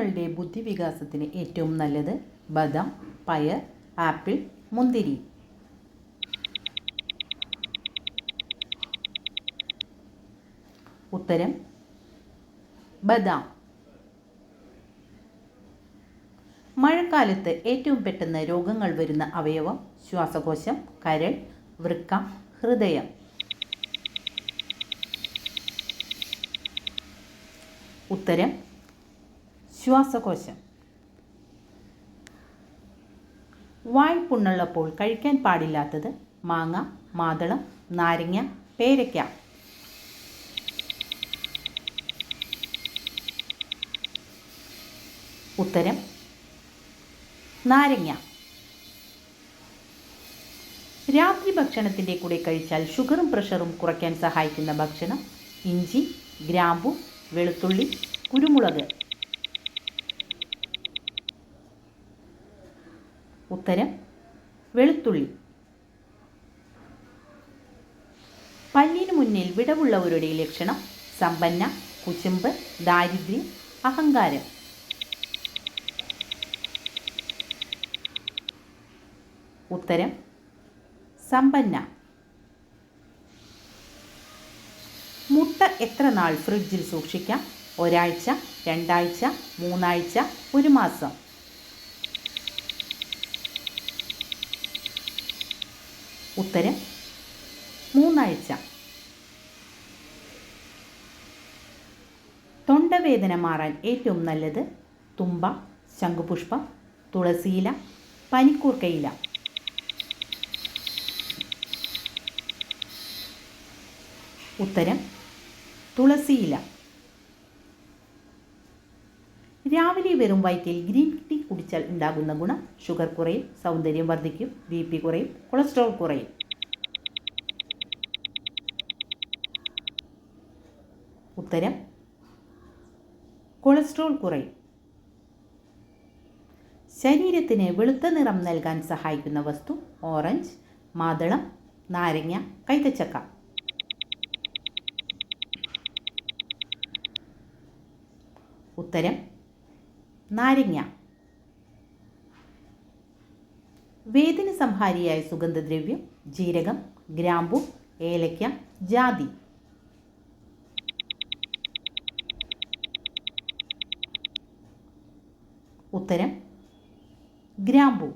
കുഞ്ഞുങ്ങളുടെ ബുദ്ധിവികാസത്തിന് ഏറ്റവും നല്ലത് ബദാം, പയർ, ആപ്പിൾ, മുന്തിരി. ഉത്തരം ബദാം. മഴക്കാലത്ത് ഏറ്റവും പെട്ടെന്ന് രോഗങ്ങൾ വരുന്ന അവയവം ശ്വാസകോശം, കരൾ, വൃക്ക, ഹൃദയം. ഉത്തരം ശ്വാസകോശം. വായ്പുണ്ണുള്ളപ്പോൾ കഴിക്കാൻ പാടില്ലാത്തത് മാങ്ങ, മാതളം, നാരങ്ങ, പേരയ്ക്ക. ഉത്തരം നാരങ്ങ. രാത്രി ഭക്ഷണത്തിൻ്റെ കൂടെ കഴിച്ചാൽ ഷുഗറും പ്രഷറും കുറയ്ക്കാൻ സഹായിക്കുന്ന ഭക്ഷണം ഇഞ്ചി, ഗ്രാമ്പു, വെളുത്തുള്ളി, കുരുമുളക്. ഉത്തരം വെളുത്തുള്ളി. പല്ലിനു മുന്നിൽ വിടവുള്ളവരുടെ ലക്ഷണം സമ്പന്ന, കുശുമ്പ്, ദാരിദ്ര്യം, അഹങ്കാരം. ഉത്തരം സമ്പന്ന. മുട്ട എത്ര നാൾ ഫ്രിഡ്ജിൽ സൂക്ഷിക്കാം? ഒരാഴ്ച, 2 ആഴ്ച, 3 ആഴ്ച, 1 മാസം. ഉത്തരം 3 ആഴ്ച. തൊണ്ടവേദന മാറാൻ ഏറ്റവും നല്ലത് തുമ്പ, ശംഖുപുഷ്പം, തുളസിയില, പനിക്കൂർക്കയില. ഉത്തരം തുളസിയില. രാവിലെ വെറും വയറ്റിൽ ഗ്രീൻ ടീ കുടിച്ചാൽ ഉണ്ടാകുന്ന ഗുണം ഷുഗർ കുറയും, സൗന്ദര്യം വർദ്ധിക്കും, BP കുറയും, കൊളസ്ട്രോൾ കുറയും. ഉത്തരം കൊളസ്ട്രോൾ കുറയും. ശരീരത്തിന് വെളുത്ത നിറം നൽകാൻ സഹായിക്കുന്ന വസ്തു ഓറഞ്ച്, മാതളം, നാരങ്ങ, കൈതച്ചക്ക. ഉത്തരം നാരങ്ങ. വേദന സംഹാരിയായ സുഗന്ധദ്രവ്യം ജീരകം, ഗ്രാമ്പു, ഏലയ്ക്ക, ജാതി. ഉത്തരം ഗ്രാമ്പു.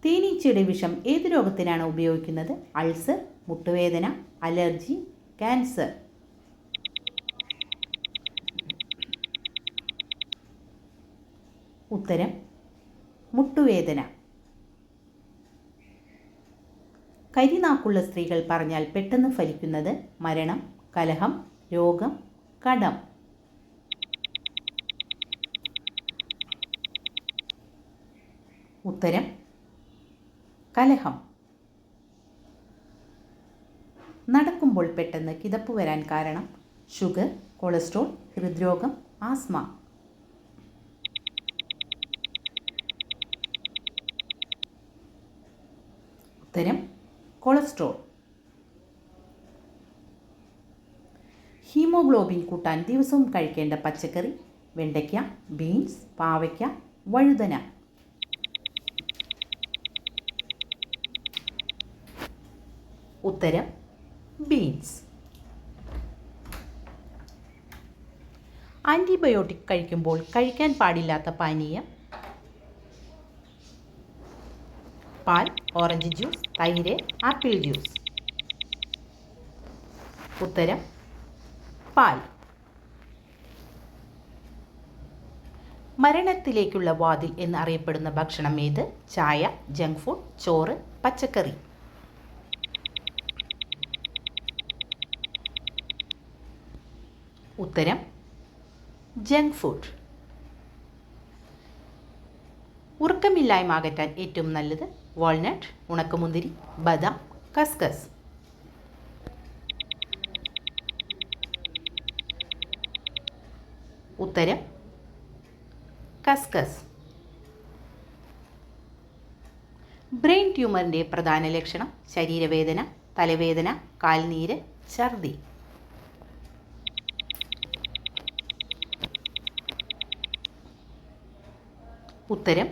തേനീച്ചയുടെ വിഷം ഏത് രോഗത്തിനാണ് ഉപയോഗിക്കുന്നത്? അൾസർ, മുട്ടുവേദന, അലർജി, ക്യാൻസർ. ഉത്തരം മുട്ടുവേദന. കരിനാക്കുള്ള സ്ത്രീകൾ പറഞ്ഞാൽ പെട്ടെന്ന് ഫലിക്കുന്നത് മരണം, കലഹം, രോഗം, കടം. ഉത്തരം കലഹം. നടക്കുമ്പോൾ പെട്ടെന്ന് കിതപ്പ് വരാൻ കാരണം ഷുഗർ, കൊളസ്ട്രോൾ, ഹൃദ്രോഗം, ആസ്മ. ഉത്തരം കൊളസ്ട്രോൾ. ഹീമോഗ്ലോബിൻ കൂട്ടാൻ ദിവസവും കഴിക്കേണ്ട പച്ചക്കറി വെണ്ടയ്ക്ക, ബീൻസ്, പാവയ്ക്ക, വഴുതന. ഉത്തരം ബീൻസ്. ആൻറ്റിബയോട്ടിക് കഴിക്കുമ്പോൾ കഴിക്കാൻ പാടില്ലാത്ത പാനീയം പാൽ, ഓറഞ്ച് ജ്യൂസ്, തൈര്, ആപ്പിൾ ജ്യൂസ്. ഉത്തരം പാൽ. മരണത്തിലേക്കുള്ള വാതിൽ എന്നറിയപ്പെടുന്ന ഭക്ഷണം ഏത്? ചായ, ജങ്ക് ഫുഡ്, ചോറ്, പച്ചക്കറി. ഉത്തരം ജങ്ക് ഫുഡ്. ഉറക്കമില്ലായ്മ അകറ്റാൻ ഏറ്റവും നല്ലത് വാൾനട്ട്, ഉണക്കമുന്തിരി, ബദാം, കസ്കസ്. ഉത്തരം കസ്കസ്. ബ്രെയിൻ ട്യൂമറിൻ്റെ പ്രധാന ലക്ഷണം ശരീരവേദന, തലവേദന, കാൽനീര്, ഛർദി. ഉത്തരം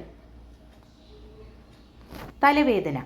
തലവേദന.